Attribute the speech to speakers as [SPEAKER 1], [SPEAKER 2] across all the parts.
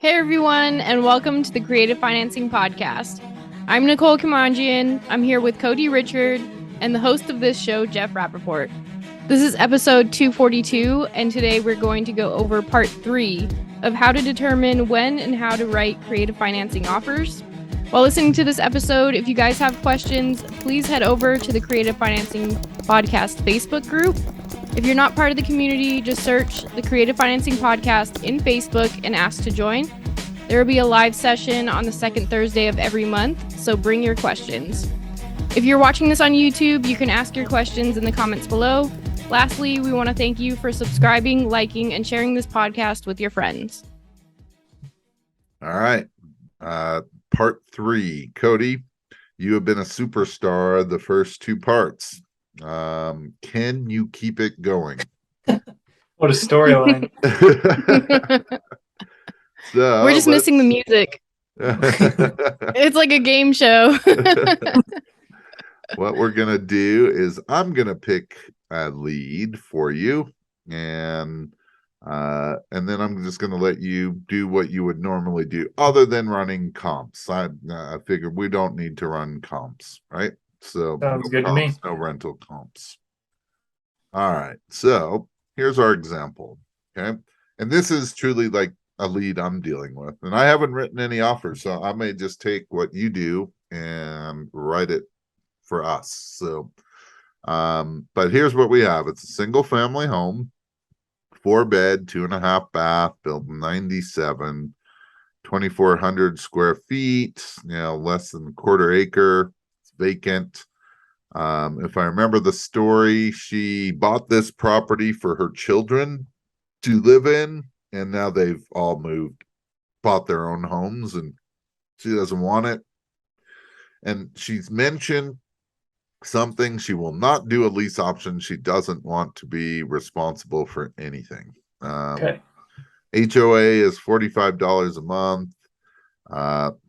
[SPEAKER 1] Hey everyone, and welcome to the Creative Financing Podcast. I'm Nicole Kamanjian. I'm here with Cody Richard and the host of this show, Jeff Rappaport. This is episode 242, and today we're going to go over part 3 of how to determine when and how to write creative financing offers. While listening to this episode, if you guys have questions, please head over to the Creative Financing Podcast Facebook group. If you're not part of the community, just search the Creative Financing Podcast in Facebook and ask to join. There will be a live session on the second Thursday of every month, so bring your questions. If you're watching this on YouTube, you can ask your questions in the comments below. Lastly, we want to thank you for subscribing, liking, and sharing this podcast with your friends.
[SPEAKER 2] All right. Part 3. Cody, you have been a superstar the first 2 parts. Can you keep it going?
[SPEAKER 3] What a storyline.
[SPEAKER 2] So
[SPEAKER 1] We're just missing the music. It's like a game show.
[SPEAKER 2] What we're going to do is I'm going to pick a lead for you, and then I'm just going to let you do what you would normally do other than running comps. I figured we don't need to run comps, right? So
[SPEAKER 3] Sounds good
[SPEAKER 2] comps,
[SPEAKER 3] to me.
[SPEAKER 2] no rental comps. All right. So here's our example. Okay. And this is truly like a lead I'm dealing with. And I haven't written any offers, so I may just take what you do and write it for us. So but here's what we have. It's a single family home, 4-bed, 2.5 bath, built in 97, 2,400 square feet, less than a quarter acre. It's vacant. If I remember the story, she bought this property for her children to live in, and now they've all moved, bought their own homes, and she doesn't want it. And she's mentioned something. She will not do a lease option. She doesn't want to be responsible for anything.
[SPEAKER 3] Okay.
[SPEAKER 2] HOA is $45 a month.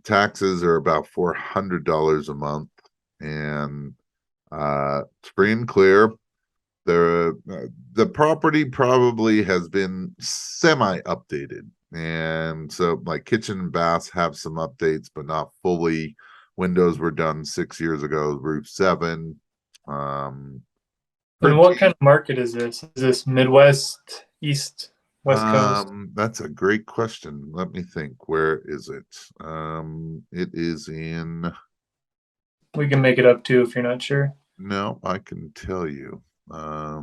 [SPEAKER 2] Taxes are about $400 a month, and it's free and clear. The property probably has been semi-updated, and so like kitchen and baths have some updates, but not fully. Windows were done 6 years ago. Roof 7.
[SPEAKER 3] And what kind of market is this? Is this Midwest, East, West Coast?
[SPEAKER 2] That's a great question. Let me think. Where is it? It is in.
[SPEAKER 3] We can make it up too if you're not sure.
[SPEAKER 2] No, I can tell you.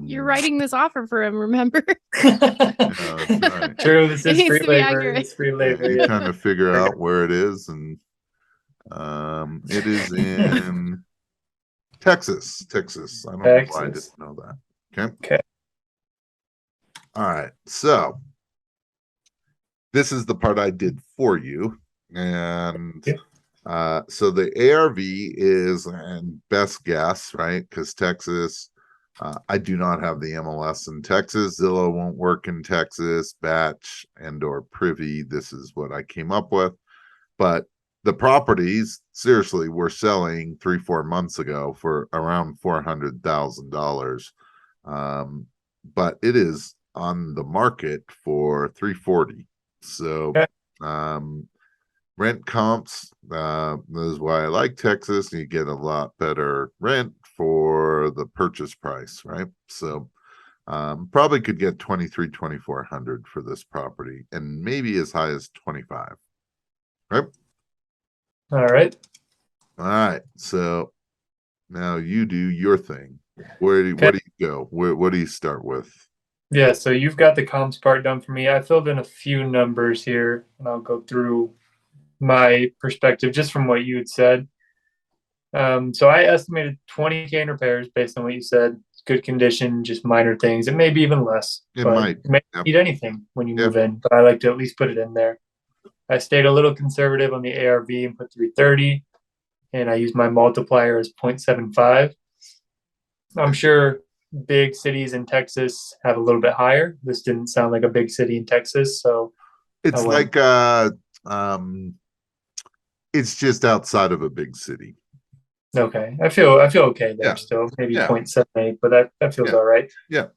[SPEAKER 1] You're writing this offer for him, remember?
[SPEAKER 2] No, that's right.
[SPEAKER 3] True, this
[SPEAKER 1] It
[SPEAKER 3] is
[SPEAKER 1] needs
[SPEAKER 3] free
[SPEAKER 1] to be
[SPEAKER 3] labor.
[SPEAKER 1] accurate.
[SPEAKER 3] It's free labor.
[SPEAKER 2] You
[SPEAKER 3] Yeah.
[SPEAKER 2] kind of figure out where it is, and it is in Texas. I don't know why I
[SPEAKER 3] Texas.
[SPEAKER 2] didn't know that. Okay.
[SPEAKER 3] Okay.
[SPEAKER 2] All right. So this is the part I did for you, and so the ARV is, and best guess, right? Because Texas, I do not have the MLS in Texas. Zillow won't work in Texas. Batch and/or Privy. This is what I came up with, but the properties, seriously, were selling 3-4 months ago for around $400,000. But it is on the market for $340,000. So, rent comps, this is why I like Texas. You get a lot better rent for the purchase price, right? So, probably could get $2,400 for this property, and maybe as high as $25,000, right?
[SPEAKER 3] All right.
[SPEAKER 2] All right, so now you do your thing. What do you go? What do you start with?
[SPEAKER 3] Yeah, so you've got the comps part done for me. I filled in a few numbers here, and I'll go through my perspective just from what you had said. So I estimated $20,000 in repairs based on what you said. Good condition, just minor things. It may be even less.
[SPEAKER 2] It
[SPEAKER 3] but
[SPEAKER 2] might.
[SPEAKER 3] You may
[SPEAKER 2] Yep.
[SPEAKER 3] need anything when you
[SPEAKER 2] Yep.
[SPEAKER 3] move in, but I like to at least put it in there. I stayed a little conservative on the ARV and put 330, and I used my multiplier as 0.75. I'm sure big cities in Texas have a little bit higher. This didn't sound like a big city in Texas, so
[SPEAKER 2] It's
[SPEAKER 3] went-
[SPEAKER 2] like it's just outside of a big city.
[SPEAKER 3] okay. I feel okay there
[SPEAKER 2] Yeah.
[SPEAKER 3] still. Maybe
[SPEAKER 2] Yeah.
[SPEAKER 3] 0.78, but that feels
[SPEAKER 2] Yeah.
[SPEAKER 3] all right.
[SPEAKER 2] Yeah.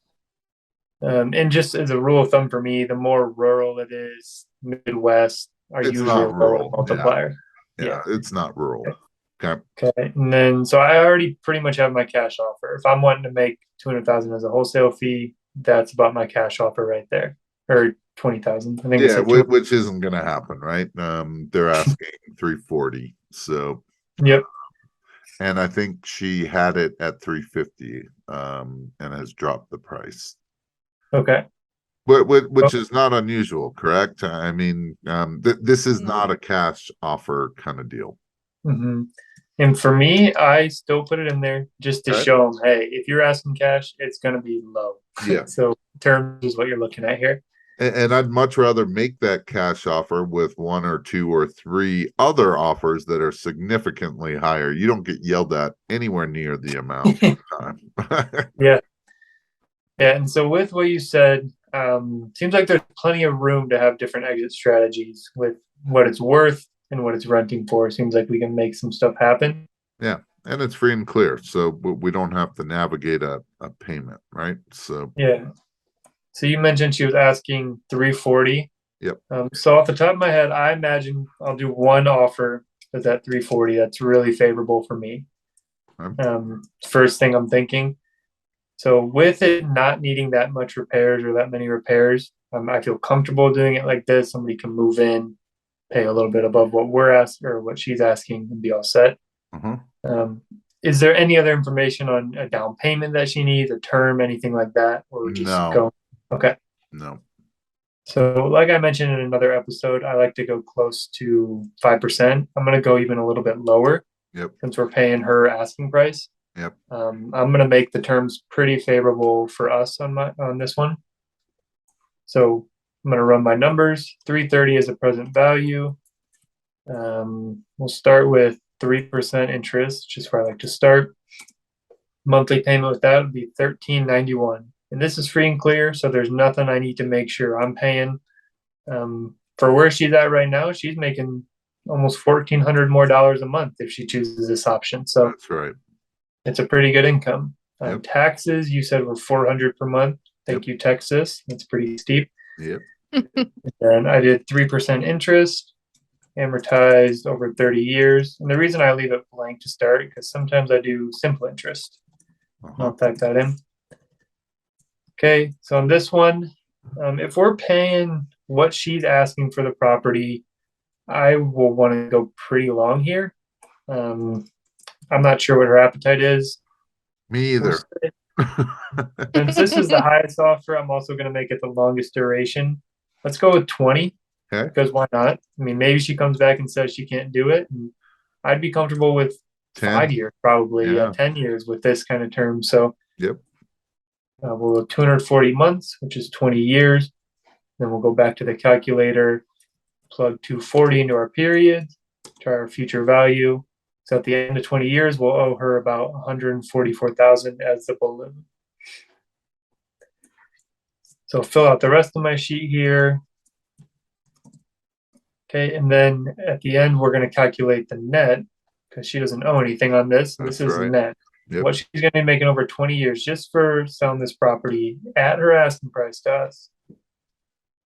[SPEAKER 3] And just as a rule of thumb for me, the more rural it is, Midwest, are
[SPEAKER 2] It's
[SPEAKER 3] usually
[SPEAKER 2] not
[SPEAKER 3] a lower
[SPEAKER 2] rural, yeah.
[SPEAKER 3] multiplier.
[SPEAKER 2] Yeah, it's not rural. Okay.
[SPEAKER 3] Okay. And then, so I already pretty much have my cash offer. If I'm wanting to make 200,000 as a wholesale fee, that's about my cash offer right there, or 20,000. I think I
[SPEAKER 2] Yeah,
[SPEAKER 3] said 200.
[SPEAKER 2] which isn't going to happen, right? They're asking 340. So,
[SPEAKER 3] Yep.
[SPEAKER 2] and I think she had it at 350, and has dropped the price.
[SPEAKER 3] Okay.
[SPEAKER 2] Which is not unusual, correct? I mean, this is
[SPEAKER 1] No.
[SPEAKER 2] not a cash offer kind of deal.
[SPEAKER 3] hmm And for me, I still put it in there just to
[SPEAKER 2] Okay.
[SPEAKER 3] show them, hey, if you're asking cash, it's going to be low.
[SPEAKER 2] Yeah.
[SPEAKER 3] So terms is what you're looking at here.
[SPEAKER 2] And I'd much rather make that cash offer with one or two or three other offers that are significantly higher. You don't get yelled at anywhere near the amount of time.
[SPEAKER 3] Yeah. Yeah. And so with what you said, seems like there's plenty of room to have different exit strategies with what it's worth and what it's renting for. Seems like we can make some stuff happen.
[SPEAKER 2] Yeah. And it's free and clear. So we don't have to navigate a payment, right? So
[SPEAKER 3] Yeah. So you mentioned she was asking 340.
[SPEAKER 2] Yep.
[SPEAKER 3] So off the top of my head, I imagine I'll do one offer that's at 340. That's really favorable for me. First thing I'm thinking. So with it not needing that much repairs or that many repairs, I feel comfortable doing it like this. Somebody can move in, pay a little bit above what we're asking or what she's asking, and be all set. Is there any other information on a down payment that she needs, a term, anything like that, or just
[SPEAKER 2] No.
[SPEAKER 3] go? Okay.
[SPEAKER 2] No.
[SPEAKER 3] So, like I mentioned in another episode, I like to go close to 5%. I'm going to go even a little bit lower.
[SPEAKER 2] Yep.
[SPEAKER 3] Since we're paying her asking price.
[SPEAKER 2] Yep.
[SPEAKER 3] I'm going to make the terms pretty favorable for us on this one. So I'm going to run my numbers. 330 is a present value. We'll start with 3% interest, which is where I like to start. Monthly payment with that would be $13.91. And this is free and clear, so there's nothing I need to make sure I'm paying. For where she's at right now, she's making almost $1,400 more a month if she chooses this option. So
[SPEAKER 2] that's right.
[SPEAKER 3] It's a pretty good income.
[SPEAKER 2] Yep.
[SPEAKER 3] Taxes, you said were $400 per month. Thank you, Texas. That's pretty steep.
[SPEAKER 2] Yep.
[SPEAKER 3] And I did 3% interest, amortized over 30 years. And the reason I leave it blank to start because sometimes I do simple interest. I'll type that in. Okay, so on this one, if we're paying what she's asking for the property, I will want to go pretty long here. I'm not sure what her appetite is.
[SPEAKER 2] Me either.
[SPEAKER 3] Since this is the highest offer, I'm also going to make it the longest duration. Let's go with 20.
[SPEAKER 2] Okay.
[SPEAKER 3] Because why not? I mean, maybe she comes back and says she can't do it. And I'd be comfortable with
[SPEAKER 2] 10.
[SPEAKER 3] 5 years, probably 10 years with this kind of term. So
[SPEAKER 2] Yep.
[SPEAKER 3] We'll go 240 months, which is 20 years. Then we'll go back to the calculator, plug 240 into our period, try our future value. So at the end of 20 years, we'll owe her about $144,000 as the balloon. So fill out the rest of my sheet here. Okay, and then at the end, we're going to calculate the net because she doesn't owe anything on this. This is
[SPEAKER 2] right.
[SPEAKER 3] net.
[SPEAKER 2] Yep.
[SPEAKER 3] What she's going to be making over 20 years just for selling this property at her asking price to us.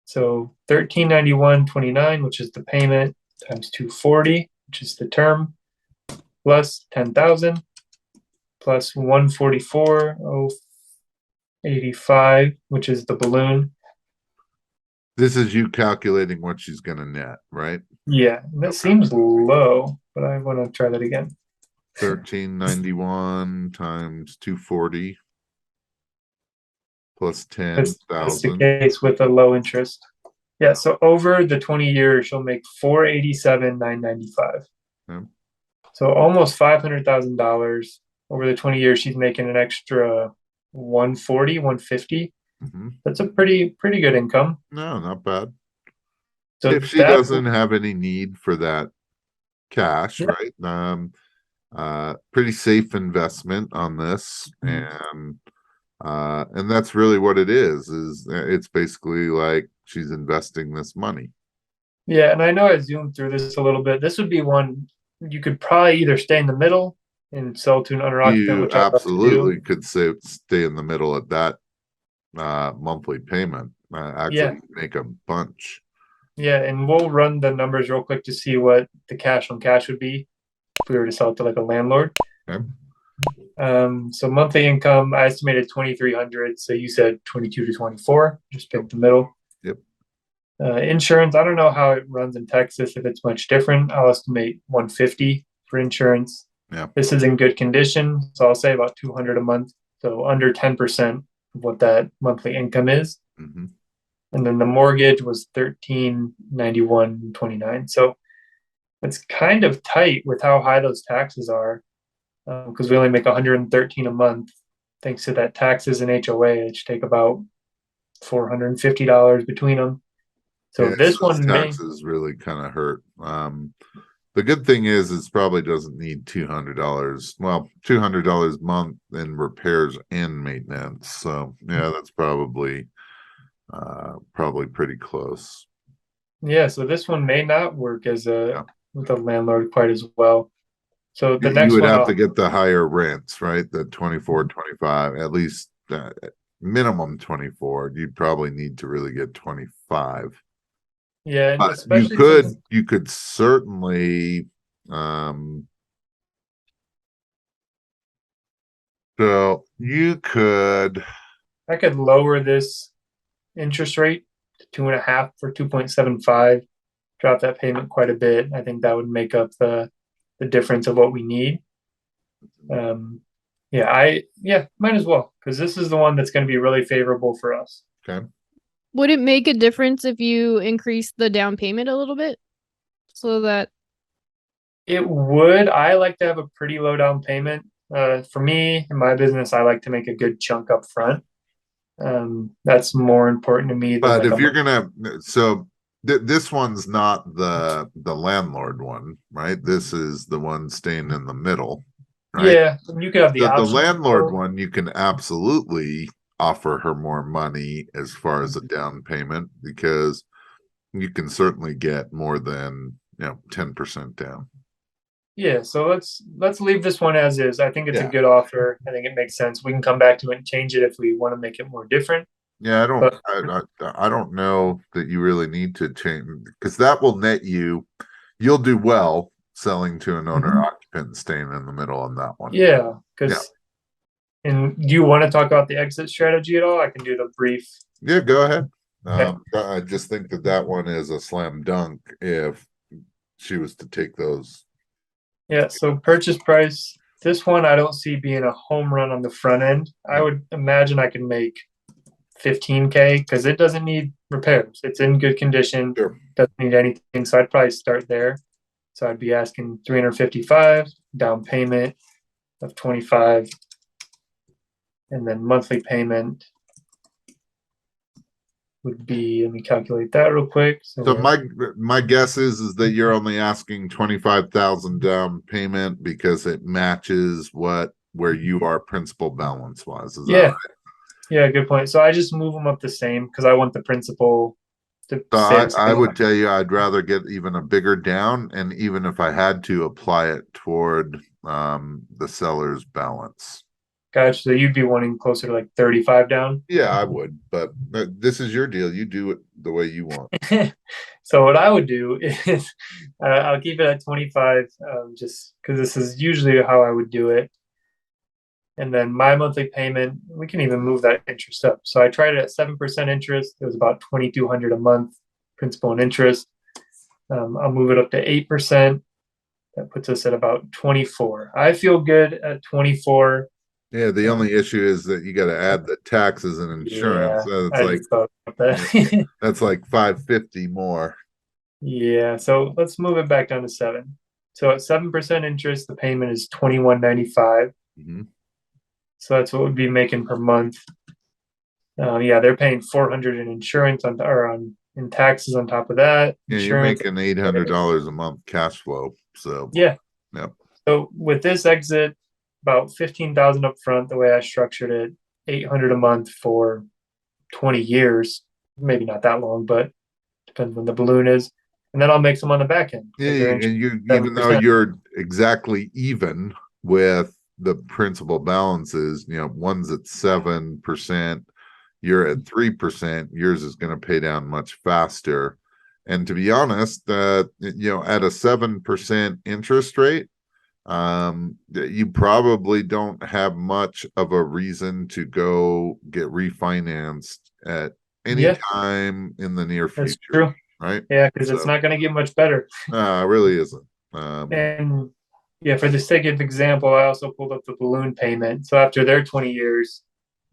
[SPEAKER 3] So $1391.29, which is the payment, times 240, which is the term, plus 10,000, plus 144,085, which is the balloon.
[SPEAKER 2] This is you calculating what she's going to net, right?
[SPEAKER 3] Yeah, that seems low, but I want to try that again.
[SPEAKER 2] 1391 times 240 plus
[SPEAKER 3] That's the
[SPEAKER 2] 10,000.
[SPEAKER 3] case with a low interest. Yeah, so over the 20 years, she'll make $487,995.
[SPEAKER 2] Yeah.
[SPEAKER 3] So almost $500,000 over the 20 years. She's making an extra 140, 150.
[SPEAKER 2] Mm-hmm.
[SPEAKER 3] That's a pretty good income.
[SPEAKER 2] No, not bad.
[SPEAKER 3] So
[SPEAKER 2] if she doesn't have any need for that cash,
[SPEAKER 3] Yeah.
[SPEAKER 2] right? Pretty safe investment on this, and that's really what it is it's basically like she's investing this money.
[SPEAKER 3] Yeah, and I know I zoomed through this a little bit. This would be one you could probably either stay in the middle and sell to an owner occupant,
[SPEAKER 2] You
[SPEAKER 3] which I love to
[SPEAKER 2] absolutely
[SPEAKER 3] do.
[SPEAKER 2] could stay in the middle at that monthly payment. Actually make a bunch.
[SPEAKER 3] Yeah, and we'll run the numbers real quick to see what the cash on cash would be if we were to sell it to like a landlord.
[SPEAKER 2] Okay.
[SPEAKER 3] So monthly income, I estimated 2,300. So you said 22 to 24. Just pick the middle.
[SPEAKER 2] Yep.
[SPEAKER 3] Insurance, I don't know how it runs in Texas. If it's much different, I'll estimate 150 for insurance.
[SPEAKER 2] Yeah.
[SPEAKER 3] This is in good condition, so I'll say about 200 a month. So under 10% of what that monthly income is.
[SPEAKER 2] Mm-hmm.
[SPEAKER 3] And then the mortgage was 1391.29. So it's kind of tight with how high those taxes are, because we only make 113 a month thanks to that taxes and HOA, which take about $450 between them. So
[SPEAKER 2] Yeah,
[SPEAKER 3] this
[SPEAKER 2] those
[SPEAKER 3] one may,
[SPEAKER 2] taxes really kind of hurt. The good thing is it probably doesn't need $200. Well, $200 a month in repairs and maintenance. So yeah, that's probably pretty close.
[SPEAKER 3] yeah. So this one may not work as a
[SPEAKER 2] Yeah.
[SPEAKER 3] with a landlord quite as well. So the
[SPEAKER 2] You
[SPEAKER 3] next
[SPEAKER 2] would
[SPEAKER 3] one,
[SPEAKER 2] have to get the higher rents, right? The 24, 25, at least minimum 24. You'd probably need to really get 25.
[SPEAKER 3] yeah, and
[SPEAKER 2] But
[SPEAKER 3] especially since
[SPEAKER 2] you could certainly so you could
[SPEAKER 3] I could lower this interest rate to 2.5 for 2.75, drop that payment quite a bit. I think that would make up the difference of what we need. Might as well, because this is the one that's going to be really favorable for us.
[SPEAKER 2] okay.
[SPEAKER 1] Would it make a difference if you increase the down payment a little bit? So that
[SPEAKER 3] It would. I like to have a pretty low down payment. For me, in my business, I like to make a good chunk up front. That's more important to me than
[SPEAKER 2] But
[SPEAKER 3] like
[SPEAKER 2] if you're gonna, so this one's not the landlord one, right? This is the one staying in the middle, right?
[SPEAKER 3] yeah, you could have the
[SPEAKER 2] The
[SPEAKER 3] option.
[SPEAKER 2] landlord one, you can absolutely offer her more money as far as a down payment because you can certainly get more than 10% down.
[SPEAKER 3] Yeah, so let's leave this one as is. I think it's
[SPEAKER 2] Yeah.
[SPEAKER 3] a good offer. I think it makes sense. We can come back to it and change it if we want to make it more different.
[SPEAKER 2] Yeah,
[SPEAKER 3] But-
[SPEAKER 2] I don't know that you really need to change because that will net you. You'll do well selling to an owner occupant and staying in the middle on that one.
[SPEAKER 3] Yeah, because and do you want to talk about the exit strategy at all? I can do the brief.
[SPEAKER 2] Yeah, go ahead.
[SPEAKER 3] Okay.
[SPEAKER 2] I just think that one is a slam dunk if she was to take those.
[SPEAKER 3] Yeah, so purchase price. This one I don't see being a home run on the front end. I would imagine I can make 15K because it doesn't need repairs. It's in good condition.
[SPEAKER 2] Sure.
[SPEAKER 3] Doesn't need anything. So I'd probably start there. So I'd be asking 355, down payment of 25, and then monthly payment would be, let me calculate that real quick.
[SPEAKER 2] So my guess is that you're only asking 25,000 down payment because it matches where you are principal balance wise. Is that right?
[SPEAKER 3] Yeah, good point. So I just move them up the same because I want the principal to
[SPEAKER 2] So
[SPEAKER 3] stay the
[SPEAKER 2] I
[SPEAKER 3] same.
[SPEAKER 2] would tell you I'd rather get even a bigger down, and even if I had to apply it toward the seller's balance.
[SPEAKER 3] Gotcha. So you'd be wanting closer to like 35 down.
[SPEAKER 2] Yeah, I would, but this is your deal. You do it the way you want.
[SPEAKER 3] So what I would do is I'll keep it at 25, just because this is usually how I would do it. And then my monthly payment, we can even move that interest up. So I tried it at 7% interest. It was about 2,200 a month, principal and interest. I'll move it up to 8%. That puts us at about 24. I feel good at 24.
[SPEAKER 2] Yeah, the only issue is that you got to add the taxes and insurance. So
[SPEAKER 3] I just thought about that.
[SPEAKER 2] that's like 550 more.
[SPEAKER 3] Yeah, so let's move it back down to 7. So at 7% interest, the payment is 21.95.
[SPEAKER 2] Mm-hmm.
[SPEAKER 3] So that's what we'd be making per month. Yeah, they're paying 400 in insurance in taxes on top of that.
[SPEAKER 2] Yeah, you're making $800 a month cash flow. So
[SPEAKER 3] yeah.
[SPEAKER 2] Yep.
[SPEAKER 3] So with this exit, about 15,000 up front, the way I structured it, 800 a month for 20 years. Maybe not that long, but depends when the balloon is. And then I'll make some on the back end.
[SPEAKER 2] Yeah, and you even though you're exactly even with the principal balances, one's at 7%, you're at 3%, yours is going to pay down much faster. And to be honest, at a 7% interest rate, you probably don't have much of a reason to go get refinanced at any
[SPEAKER 3] Yeah,
[SPEAKER 2] time in the near
[SPEAKER 3] that's
[SPEAKER 2] future,
[SPEAKER 3] true.
[SPEAKER 2] right?
[SPEAKER 3] Yeah, because it's
[SPEAKER 2] So,
[SPEAKER 3] not going to get much better.
[SPEAKER 2] it really isn't.
[SPEAKER 3] And yeah, for the sake of example, I also pulled up the balloon payment. So after their 20 years,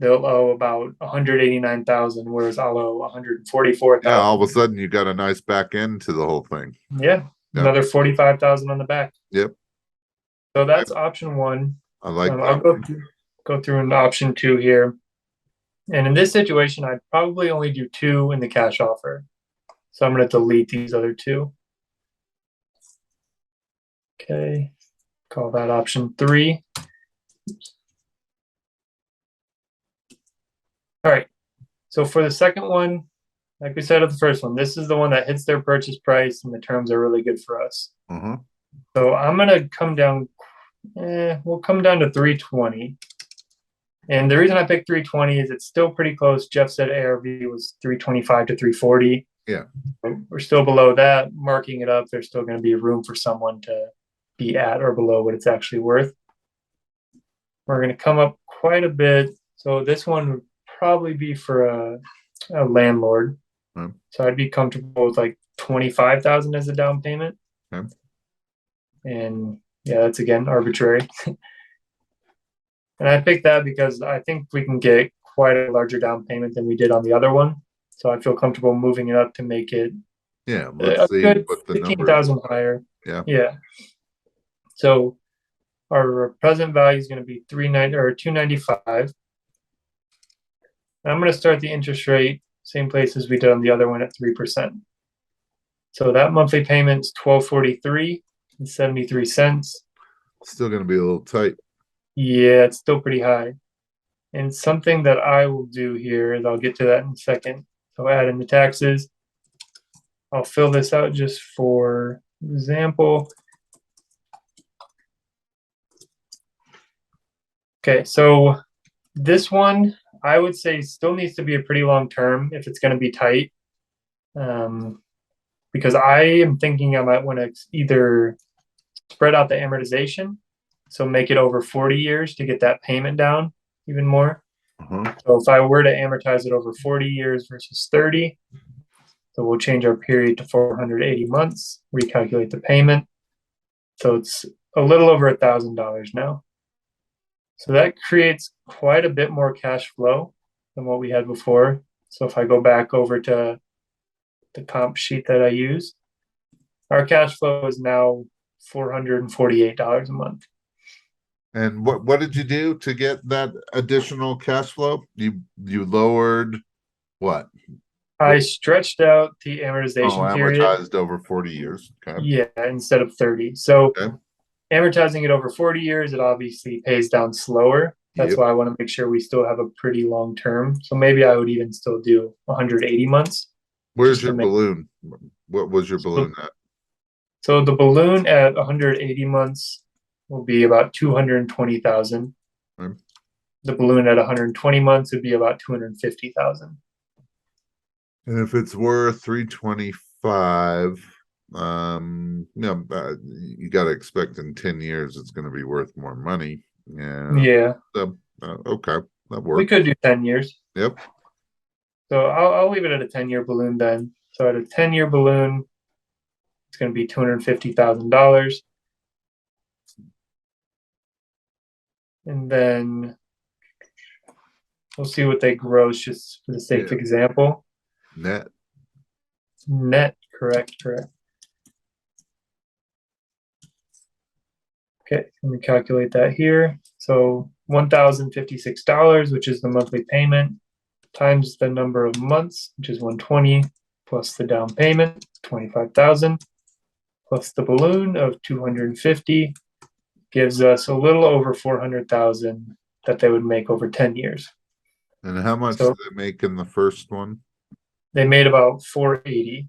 [SPEAKER 3] they'll owe about 189,000, whereas I'll owe
[SPEAKER 2] Yeah, all of a
[SPEAKER 3] 144,000.
[SPEAKER 2] sudden you got a nice back end to the whole thing.
[SPEAKER 3] Yeah,
[SPEAKER 2] Yep.
[SPEAKER 3] another 45,000 on the back.
[SPEAKER 2] Yep.
[SPEAKER 3] So that's option one.
[SPEAKER 2] I like
[SPEAKER 3] I'll
[SPEAKER 2] that.
[SPEAKER 3] go through an option two here. And in this situation, I'd probably only do two in the cash offer. So I'm going to delete these other two. Okay, call that option three. All right. So for the second one, like we said at the first one, this is the one that hits their purchase price and the terms are really good for us.
[SPEAKER 2] Uh-huh.
[SPEAKER 3] So I'm gonna come down. We'll come down to 320. And the reason I picked 320 is it's still pretty close. Jeff said ARV was 325 to 340.
[SPEAKER 2] Yeah.
[SPEAKER 3] We're still below that. Marking it up, there's still going to be room for someone to be at or below what it's actually worth. We're going to come up quite a bit. So this one would probably be for a landlord. So I'd be comfortable with like 25,000 as a down payment.
[SPEAKER 2] Okay.
[SPEAKER 3] And yeah, that's again arbitrary. And I picked that because I think we can get quite a larger down payment than we did on the other one. So I feel comfortable moving it up to make it
[SPEAKER 2] let's see
[SPEAKER 3] good
[SPEAKER 2] what the
[SPEAKER 3] 15,000 higher.
[SPEAKER 2] Yeah.
[SPEAKER 3] So our present value is going to be 390 or 295. And I'm going to start the interest rate same place as we did on the other one at 3%. So that monthly payment's $1,243.73.
[SPEAKER 2] Still going to be a little tight.
[SPEAKER 3] Yeah, it's still pretty high. And something that I will do here is I'll get to that in a second. So add in the taxes. I'll fill this out just for example. Okay, so this one I would say still needs to be a pretty long term if it's going to be tight. Because I am thinking I might want to either spread out the amortization, so make it over 40 years to get that payment down even more. So if I were to amortize it over 40 years versus 30, so we'll change our period to 480 months, recalculate the payment. So it's a little over $1,000 now. So that creates quite a bit more cash flow than what we had before. So if I go back over to the comp sheet that I used, our cash flow is now $448 a month.
[SPEAKER 2] And what did you do to get that additional cash flow? You lowered what?
[SPEAKER 3] I stretched out the amortization period.
[SPEAKER 2] Amortized over 40 years. Okay.
[SPEAKER 3] Yeah, instead of 30. So
[SPEAKER 2] Okay.
[SPEAKER 3] amortizing it over 40 years, it obviously pays down slower. That's
[SPEAKER 2] Yep.
[SPEAKER 3] why I want to make sure we still have a pretty long term. So maybe I would even still do 180 months.
[SPEAKER 2] Where's your balloon? What was your balloon at?
[SPEAKER 3] So the balloon at 180 months will be about 220,000.
[SPEAKER 2] Okay.
[SPEAKER 3] The balloon at 120 months would be about 250,000.
[SPEAKER 2] And if it's worth 325, you got to expect in 10 years it's going to be worth more money.
[SPEAKER 3] Yeah.
[SPEAKER 2] So, okay, that works.
[SPEAKER 3] We could do 10 years.
[SPEAKER 2] Yep.
[SPEAKER 3] So I'll leave it at a 10-year balloon then. So at a 10-year balloon, it's going to be $250,000. And then we'll see what they gross just for the sake of example.
[SPEAKER 2] Net,
[SPEAKER 3] correct. Okay, let me calculate that here. So $1,056, which is the monthly payment, times the number of months, which is 120, plus the down payment, 25,000, plus the balloon of 250, gives us a little over 400,000 that they would make over 10 years.
[SPEAKER 2] And how much did they make in the first one?
[SPEAKER 3] They made about 480.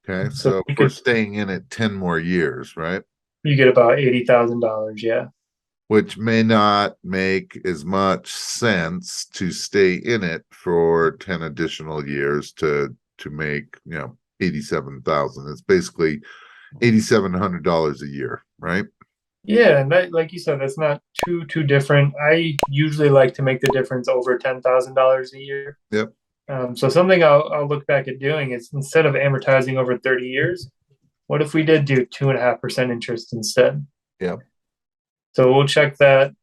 [SPEAKER 2] Okay, so if we're staying in it 10 more years, right?
[SPEAKER 3] You get about $80,000, yeah.
[SPEAKER 2] Which may not make as much sense to stay in it for 10 additional years to make, $87,000. It's basically $8,700 a year, right?
[SPEAKER 3] Yeah, and that, like you said, that's not too different. I usually like to make the difference over $10,000 a year.
[SPEAKER 2] Yep.
[SPEAKER 3] So something I'll look back at doing is, instead of amortizing over 30 years, what if we did do 2.5% interest instead?
[SPEAKER 2] Yep.
[SPEAKER 3] So we'll check that.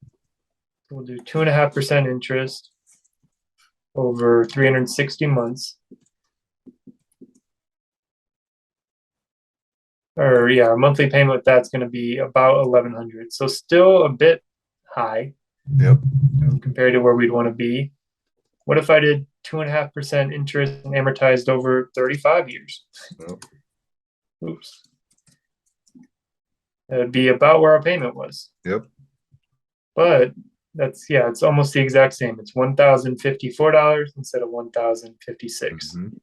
[SPEAKER 3] We'll do 2.5% interest over 360 months. Or yeah, our monthly payment with that's going to be about 1,100. So still a bit high.
[SPEAKER 2] Yep.
[SPEAKER 3] Compared to where we'd want to be. What if I did 2.5% interest and amortized over 35 years?
[SPEAKER 2] Yep.
[SPEAKER 3] Oops. That would be about where our payment was.
[SPEAKER 2] Yep.
[SPEAKER 3] But it's almost the exact same. It's $1,054 instead of $1,056.
[SPEAKER 2] Mhm.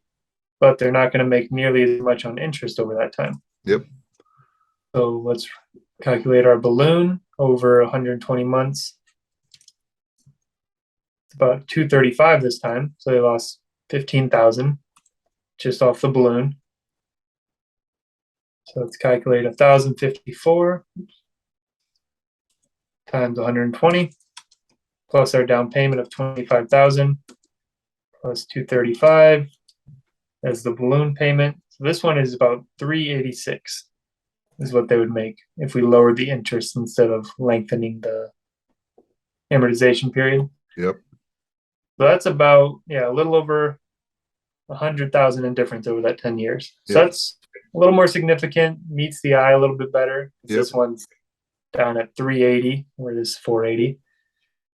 [SPEAKER 3] But they're not going to make nearly as much on interest over that time.
[SPEAKER 2] Yep.
[SPEAKER 3] So let's calculate our balloon over 120 months. It's about 235 this time. So they lost 15,000 just off the balloon. So let's calculate 1,054 times 120 plus our down payment of 25,000 plus 235 as the balloon payment. So this one is about 386 is what they would make if we lowered the interest instead of lengthening the amortization period.
[SPEAKER 2] Yep.
[SPEAKER 3] So that's about a little over 100,000 in difference over that 10 years. So
[SPEAKER 2] Yep.
[SPEAKER 3] that's a little more significant, meets the eye a little bit better.
[SPEAKER 2] Yep.
[SPEAKER 3] This one's down at 380, where this is 480.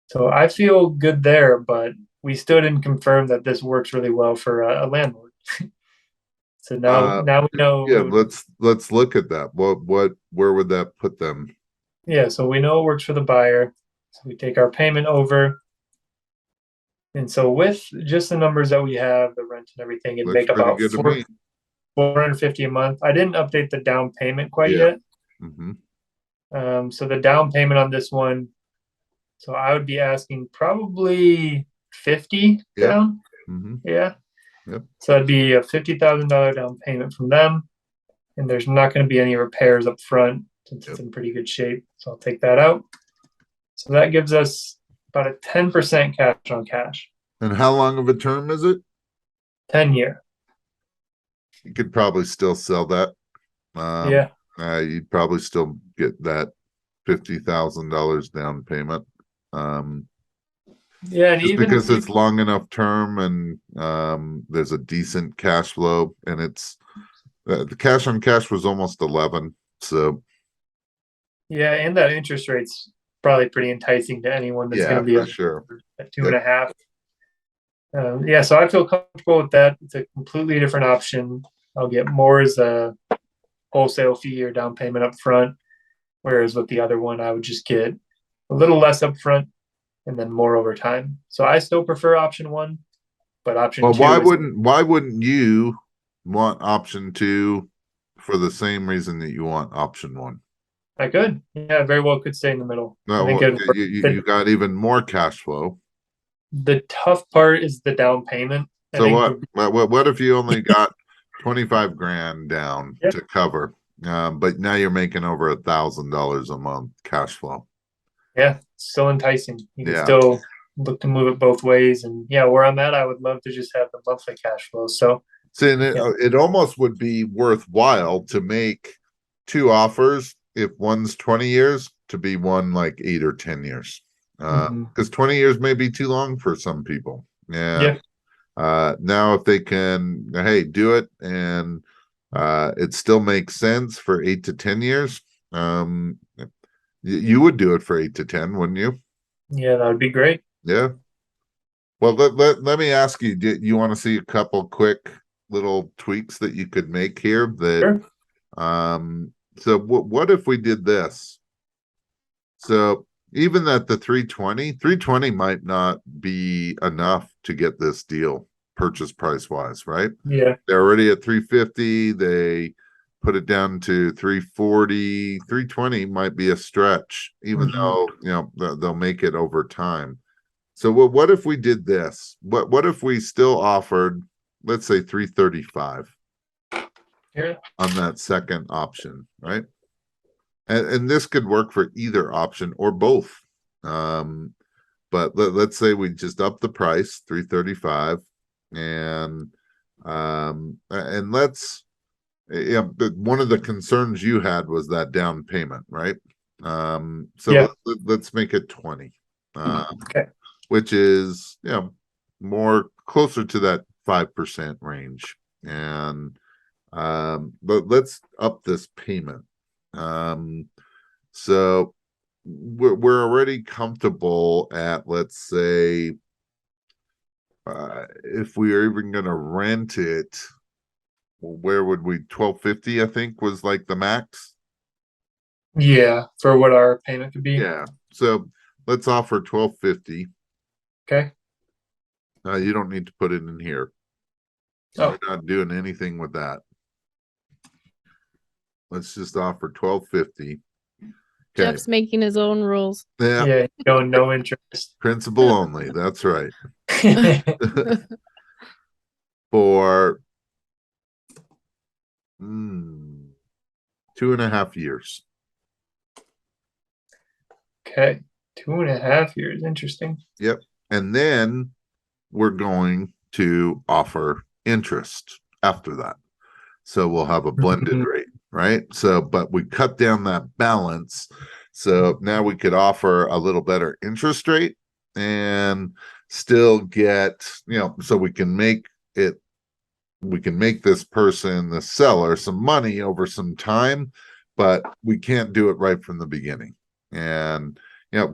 [SPEAKER 3] So I feel good there, but we still didn't confirm that this works really well for a landlord. So now we know.
[SPEAKER 2] Yeah, let's look at that. Where would that put them?
[SPEAKER 3] Yeah, so we know it works for the buyer. So we take our payment over. And so with just the numbers that we have, the rent and everything, it'd make about $450 a month. I didn't update the down payment quite yet.
[SPEAKER 2] Mm-hmm.
[SPEAKER 3] So the down payment on this one, so I would be asking probably 50 down.
[SPEAKER 2] Mm-hmm.
[SPEAKER 3] Yeah.
[SPEAKER 2] Yep.
[SPEAKER 3] So that'd be a $50,000 down payment from them. And there's not going to be any repairs up front since it's in pretty good shape. So I'll take that out. So that gives us about a 10% cash on cash.
[SPEAKER 2] And how long of a term is it?
[SPEAKER 3] 10-year.
[SPEAKER 2] You could probably still sell that. You'd probably still get that $50,000 down payment.
[SPEAKER 3] And even
[SPEAKER 2] because it's long enough term and there's a decent cash flow, and it's the cash on cash was almost 11. So
[SPEAKER 3] and that interest rate's probably pretty enticing to anyone that's going to be
[SPEAKER 2] at
[SPEAKER 3] 2.5. So I feel comfortable with that. It's a completely different option. I'll get more as a wholesale fee or down payment up front, whereas with the other one, I would just get a little less up front and then more over time. So I still prefer option one, but option two.
[SPEAKER 2] Why wouldn't you want option two for the same reason that you want option one?
[SPEAKER 3] I could. Yeah, very well could stay in the middle.
[SPEAKER 2] No, you got even more cash flow.
[SPEAKER 3] The tough part is the down payment.
[SPEAKER 2] So what if you only got 25 grand down to cover, but now you're making over $1,000 a month cash flow?
[SPEAKER 3] Yeah, still enticing. You can still look to move it both ways. And where I'm at, I would love to just have the monthly cash flow. So
[SPEAKER 2] see, it almost would be worthwhile to make two offers. If one's 20 years, to be one like 8 or 10 years. Because 20 years may be too long for some people. Now if they can, do it, and it still makes sense for 8 to 10 years. You would do it for 8 to 10, wouldn't you?
[SPEAKER 3] Yeah, that would be great.
[SPEAKER 2] Yeah. Well, let me ask you, do you want to see a couple quick little tweaks that you could make here? So what if we did this? So even at the 320 might not be enough to get this deal purchase price wise, right?
[SPEAKER 3] Yeah.
[SPEAKER 2] They're already at 350. They put it down to 340. 320 might be a stretch, even though, they'll make it over time. So what if we did this? What if we still offered, let's say 335?
[SPEAKER 3] Here.
[SPEAKER 2] on that second option, right? And this could work for either option or both. But let's say we just up the price 335, and let's, yeah, but one of the concerns you had was that down payment, right? So
[SPEAKER 3] Yeah.
[SPEAKER 2] let's make it 20,
[SPEAKER 3] Okay.
[SPEAKER 2] which is, more closer to that 5% range. And but let's up this payment. So we're already comfortable at, let's say, if we are even going to rent it, where would we, 1250, I think, was like the max.
[SPEAKER 3] Yeah, for what our payment could be.
[SPEAKER 2] Yeah, so let's offer 1250.
[SPEAKER 3] Okay.
[SPEAKER 2] You don't need to put it in here.
[SPEAKER 3] Oh.
[SPEAKER 2] We're not doing anything with that. Let's just offer 1250. Okay.
[SPEAKER 1] Jeff's making his own rules.
[SPEAKER 2] Yeah,
[SPEAKER 3] Yeah, no interest.
[SPEAKER 2] principal only. That's right. For 2.5 years.
[SPEAKER 3] Okay. 2.5 years. Interesting.
[SPEAKER 2] Yep. And then we're going to offer interest after that. So we'll have a blended rate, right? So, but we cut down that balance. So now we could offer a little better interest rate and still get, so we can make this person, the seller, some money over some time, but we can't do it right from the beginning. And,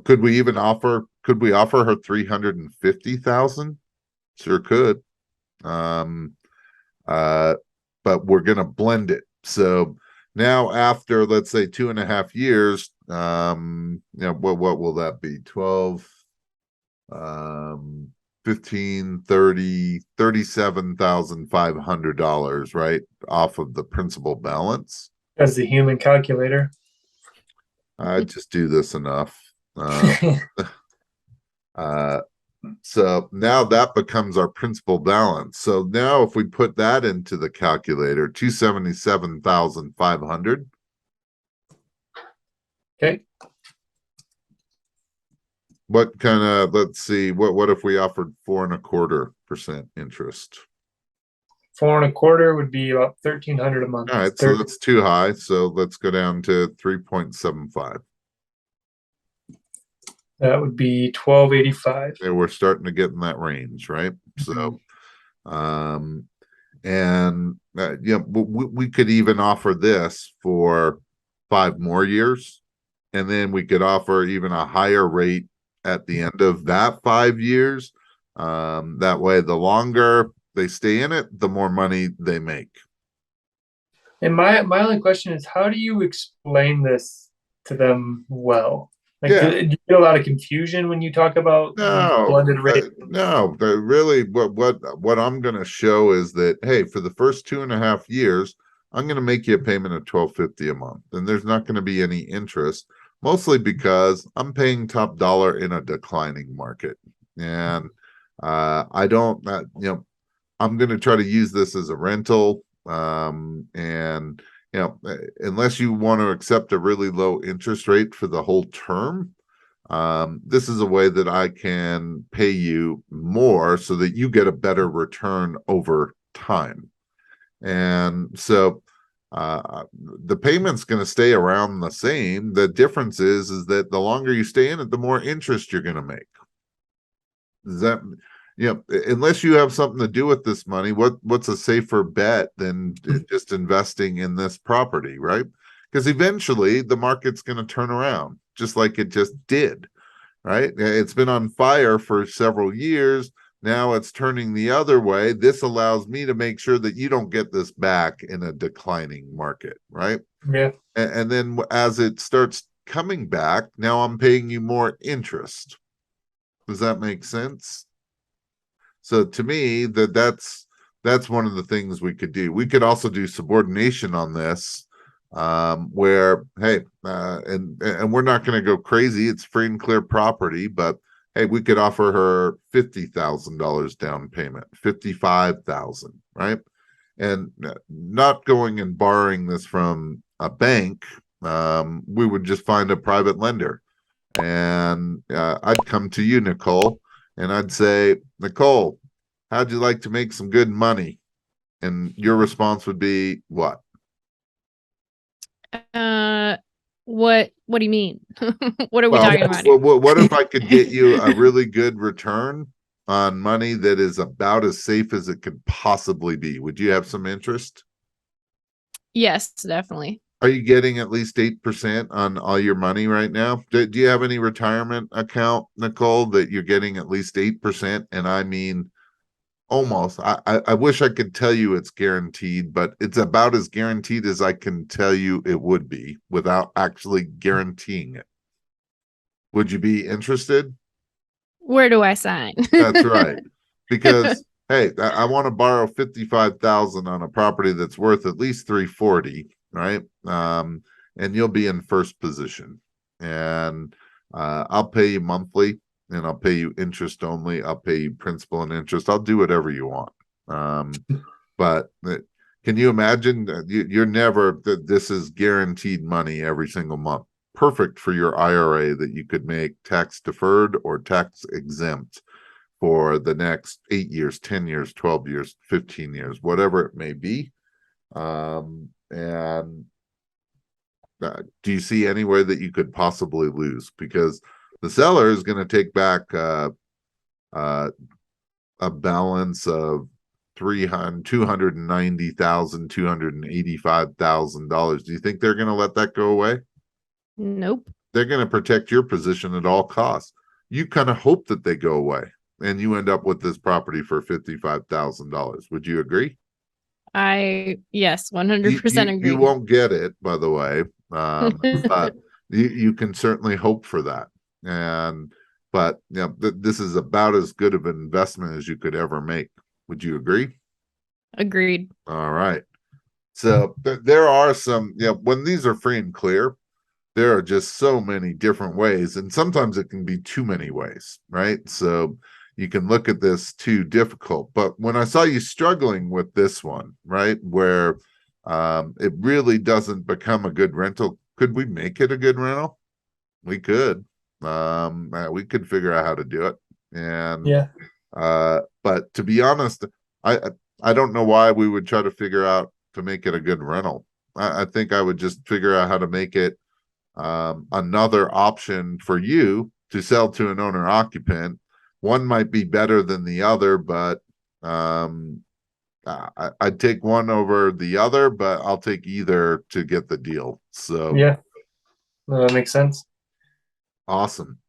[SPEAKER 2] could we offer her 350,000? Sure could. But we're going to blend it. So now after, let's say, 2.5 years, what will that be? 12, 15, 30, $37,500, right? Off of the principal balance.
[SPEAKER 3] As the human calculator.
[SPEAKER 2] I just do this enough. So now that becomes our principal balance. So now if we put that into the calculator, 277,500.
[SPEAKER 3] Okay.
[SPEAKER 2] What kind of, let's see, what if we offered 4.25% interest?
[SPEAKER 3] 4.25 would be about $1,300 a month.
[SPEAKER 2] All right, so that's too high. So let's go down to 3.75.
[SPEAKER 3] That would be $1,285.
[SPEAKER 2] And we're starting to get in that range, right? So, we could even offer this for 5 more years, and then we could offer even a higher rate at the end of that 5 years. That way, the longer they stay in it, the more money they make.
[SPEAKER 3] And my only question is, how do you explain this to them well? Like, do you get a lot of confusion when you talk about blended rate?
[SPEAKER 2] No, really, what I'm going to show is that, hey, for the first 2.5 years, I'm going to make you a payment of $1,250 a month, and there's not going to be any interest, mostly because I'm paying top dollar in a declining market, and I don't, I'm going to try to use this as a rental, and unless you want to accept a really low interest rate for the whole term, this is a way that I can pay you more so that you get a better return over time. And so the payment's going to stay around the same. The difference is that the longer you stay in it, the more interest you're going to make. Does that, unless you have something to do with this money, what's a safer bet than just investing in this property, right? Because eventually the market's going to turn around, just like it just did, right? It's been on fire for several years. Now it's turning the other way. This allows me to make sure that you don't get this back in a declining market, right?
[SPEAKER 3] Yeah.
[SPEAKER 2] And then as it starts coming back, now I'm paying you more interest. Does that make sense? So to me, that's one of the things we could do. We could also do subordination on this, where, hey, and we're not going to go crazy. It's free and clear property, but hey, we could offer her $50,000 down payment, $55,000, right? and not going and borrowing this from a bank. We would just find a private lender, and I'd come to you, Nicole, and I'd say, Nicole, how'd you like to make some good money? And your response would be what?
[SPEAKER 1] What do you mean? What are we
[SPEAKER 2] Well,
[SPEAKER 1] talking about here?
[SPEAKER 2] what if I could get you a really good return on money that is about as safe as it could possibly be? Would you have some interest?
[SPEAKER 1] Yes, definitely.
[SPEAKER 2] Are you getting at least 8% on all your money right now? Do you have any retirement account, Nicole, that you're getting at least 8%? And I mean, almost. I wish I could tell you it's guaranteed, but it's about as guaranteed as I can tell you it would be without actually guaranteeing it. Would you be interested?
[SPEAKER 1] Where do I sign?
[SPEAKER 2] That's right. Because hey, I want to borrow 55,000 on a property that's worth at least 340, right? And you'll be in first position. And I'll pay you monthly, and I'll pay you interest only. I'll pay you principal and interest. I'll do whatever you want. But can you imagine that you're never that this is guaranteed money every single month? Perfect for your IRA that you could make tax deferred or tax exempt for the next 8 years, 10 years, 12 years, 15 years, whatever it may be. And do you see any way that you could possibly lose? Because the seller is going to take back a balance of $290,000, $285,000. Do you think they're going to let that go away?
[SPEAKER 1] Nope.
[SPEAKER 2] They're going to protect your position at all costs. You kind of hope that they go away, and you end up with this property for $55,000. Would you agree?
[SPEAKER 1] Yes, 100% agree.
[SPEAKER 2] You won't get it, by the way, but you can certainly hope for that. But this is about as good of an investment as you could ever make. Would you agree?
[SPEAKER 1] Agreed.
[SPEAKER 2] All right. So there are some, when these are free and clear, there are just so many different ways, and sometimes it can be too many ways, right? So you can look at this too difficult. But when I saw you struggling with this one, right, where it really doesn't become a good rental, could we make it a good rental? We could. We could figure out how to do it. And
[SPEAKER 3] Yeah.
[SPEAKER 2] but to be honest, I don't know why we would try to figure out to make it a good rental. I think I would just figure out how to make it another option for you to sell to an owner occupant. One might be better than the other, but I'd take one over the other, but I'll take either to get the deal. So
[SPEAKER 3] Yeah, no, that makes sense.
[SPEAKER 2] Awesome.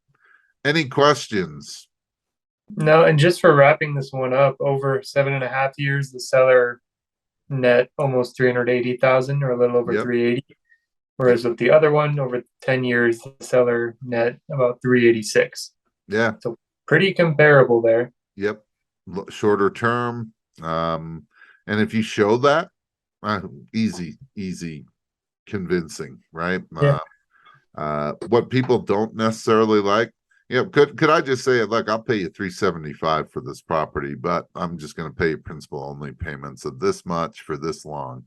[SPEAKER 2] Any questions?
[SPEAKER 3] No, and just for wrapping this one up, over 7.5 years, the seller net almost 380,000, or a little over 380. Whereas with the other one, over 10 years, the seller net about 386.
[SPEAKER 2] Yeah.
[SPEAKER 3] So pretty comparable there.
[SPEAKER 2] Yep. Shorter term. And if you show that, easy convincing, right?
[SPEAKER 3] Yeah.
[SPEAKER 2] What people don't necessarily like, could I just say, look, I'll pay you $375 for this property, but I'm just going to pay you principal only payments of this much for this long.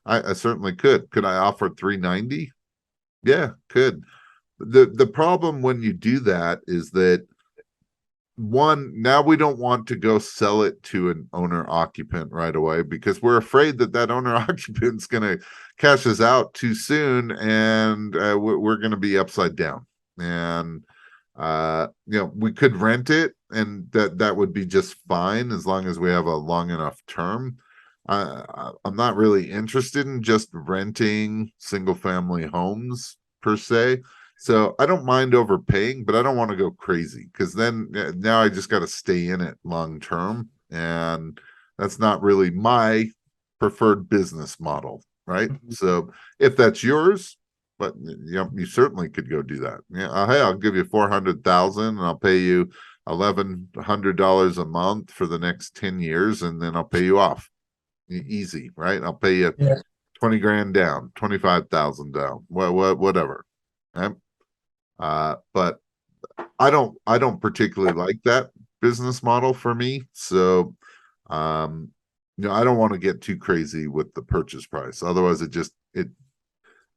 [SPEAKER 2] I certainly could. Could I offer $390? Yeah, could. The problem when you do that is that, one, now we don't want to go sell it to an owner occupant right away because we're afraid that owner occupant's going to cash us out too soon, and we're going to be upside down. And we could rent it, and that would be just fine as long as we have a long enough term. I'm not really interested in just renting single family homes per se. So I don't mind overpaying, but I don't want to go crazy because then now I just got to stay in it long term. And that's not really my preferred business model, right?
[SPEAKER 3] Mhm.
[SPEAKER 2] So if that's yours, but you certainly could go do that. Yeah, hey, I'll give you 400,000 and I'll pay you $1,100 a month for the next 10 years, and then I'll pay you off. Easy, right? I'll pay you 20 grand down, 25,000 down, whatever. Right? But I don't particularly like that business model for me. So I don't want to get too crazy with the purchase price. Otherwise,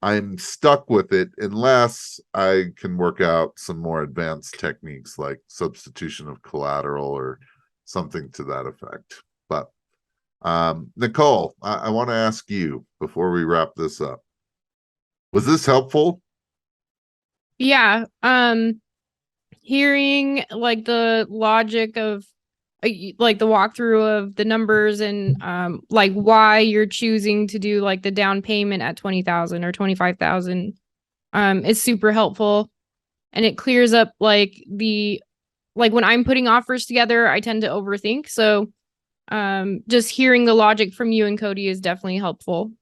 [SPEAKER 2] I'm stuck with it unless I can work out some more advanced techniques like substitution of collateral or something to that effect. But Nicole, I want to ask you before we wrap this up. Was this helpful?
[SPEAKER 1] Yeah. Hearing like the logic of like the walkthrough of the numbers and like why you're choosing to do like the down payment at 20,000 or 25,000 is super helpful, and it clears up like when I'm putting offers together, I tend to overthink. So just hearing the logic from you and Cody is definitely helpful.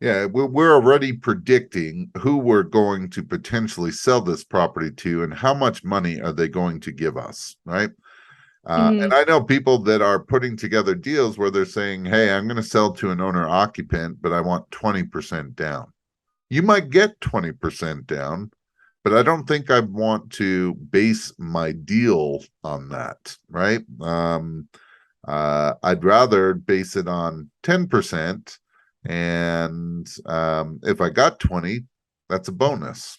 [SPEAKER 2] Yeah, we're already predicting who we're going to potentially sell this property to and how much money are they going to give us, right? And I know people that are putting together deals where they're saying, hey, I'm going to sell to an owner occupant, but I want 20% down. You might get 20% down, but I don't think I want to base my deal on that, right? I'd rather base it on 10%. And if I got 20, that's a bonus.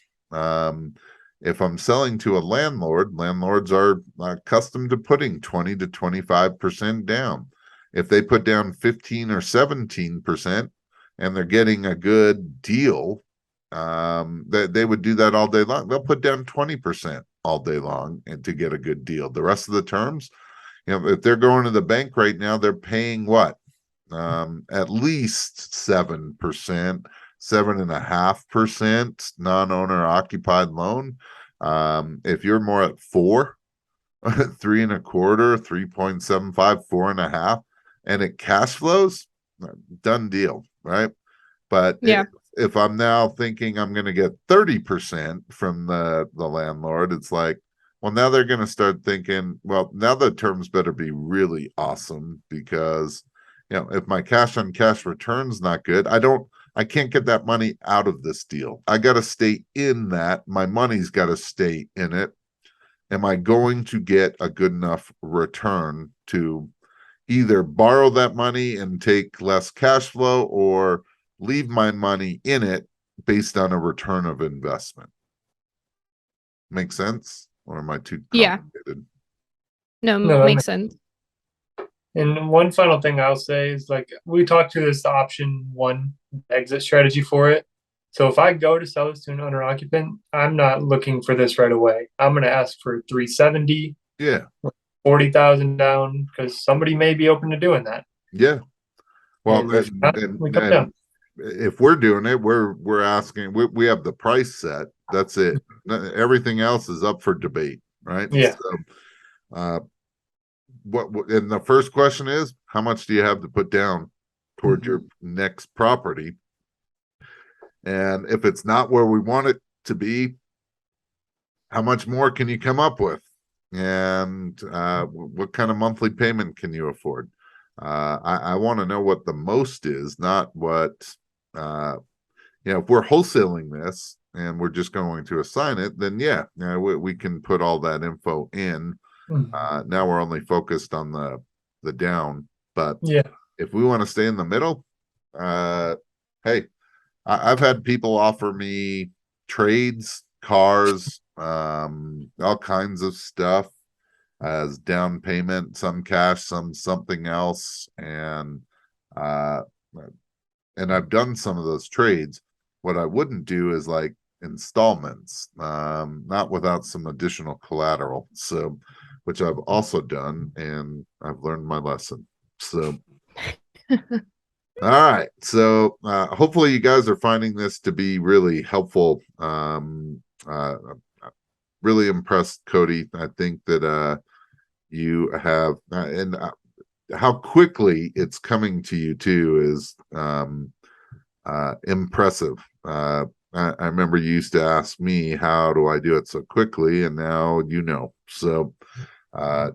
[SPEAKER 2] If I'm selling to a landlord, landlords are accustomed to putting 20 to 25% down. If they put down 15 or 17% and they're getting a good deal, they would do that all day long. They'll put down 20% all day long and to get a good deal. The rest of the terms, if they're going to the bank right now, they're paying what? At least 7%, 7.5% non-owner occupied loan. If you're more at 4, 3.25, 3.75, 4.5, and it cash flows, done deal, right? But
[SPEAKER 1] Yeah.
[SPEAKER 2] if I'm now thinking I'm going to get 30% from the landlord, it's like, well, now they're going to start thinking, well, now the terms better be really awesome because if my cash on cash return's not good, I can't get that money out of this deal. I got to stay in that. My money's got to stay in it. Am I going to get a good enough return to either borrow that money and take less cash flow or leave my money in it based on a return of investment? Make sense? Or am I too complicated?
[SPEAKER 1] No,
[SPEAKER 3] No,
[SPEAKER 1] makes sense.
[SPEAKER 3] And one final thing I'll say is like we talked to this option 1 exit strategy for it. So if I go to sell this to an owner occupant, I'm not looking for this right away. I'm going to ask for 370.
[SPEAKER 2] Yeah.
[SPEAKER 3] 40,000 down because somebody may be open to doing that.
[SPEAKER 2] Yeah. Well,
[SPEAKER 3] and if not, we come down.
[SPEAKER 2] If we're doing it, we're asking. We have the price set. That's it. Everything else is up for debate, right?
[SPEAKER 3] Yeah.
[SPEAKER 2] So, what? And the first question is, how much do you have to put down toward your next property? And if it's not where we want it to be, how much more can you come up with? And what kind of monthly payment can you afford? I want to know what the most is, not what, if we're wholesaling this and we're just going to assign it, then we can put all that info in. Now we're only focused on the down, but if we want to stay in the middle, hey, I've had people offer me trades, cars, all kinds of stuff as down payment, some cash, some something else, and I've done some of those trades. What I wouldn't do is like installments, not without some additional collateral. So, which I've also done, and I've learned my lesson. So. All right. So hopefully you guys are finding this to be really helpful. Really impressed, Cody. I think that you have and how quickly it's coming to you too is impressive. I remember you used to ask me, how do I do it so quickly? And now so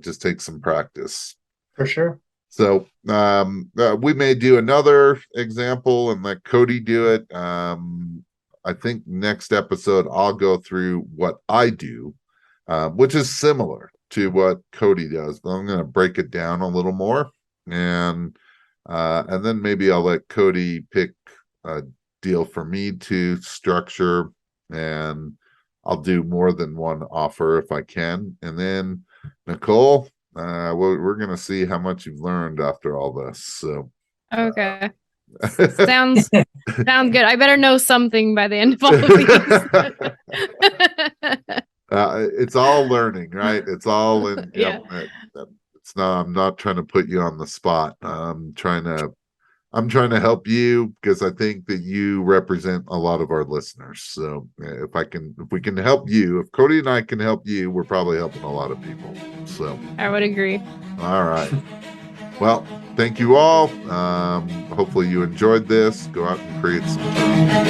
[SPEAKER 2] just take some practice.
[SPEAKER 3] For sure.
[SPEAKER 2] So we may do another example and let Cody do it. I think next episode I'll go through what I do, which is similar to what Cody does, but I'm going to break it down a little more. And And then maybe I'll let Cody pick a deal for me to structure, and I'll do more than one offer if I can. And then Nicole, we're going to see how much you've learned after all this. So,
[SPEAKER 1] Okay. Sounds good. I better know something by the end of all of these.
[SPEAKER 2] It's all learning, right? It's all in.
[SPEAKER 1] Yeah.
[SPEAKER 2] It's not. I'm not trying to put you on the spot. I'm trying to help you because I think that you represent a lot of our listeners. So if we can help you, if Cody and I can help you, we're probably helping a lot of people. So
[SPEAKER 1] I would agree.
[SPEAKER 2] all right. Well, thank you all. Hopefully you enjoyed this. Go out and create some.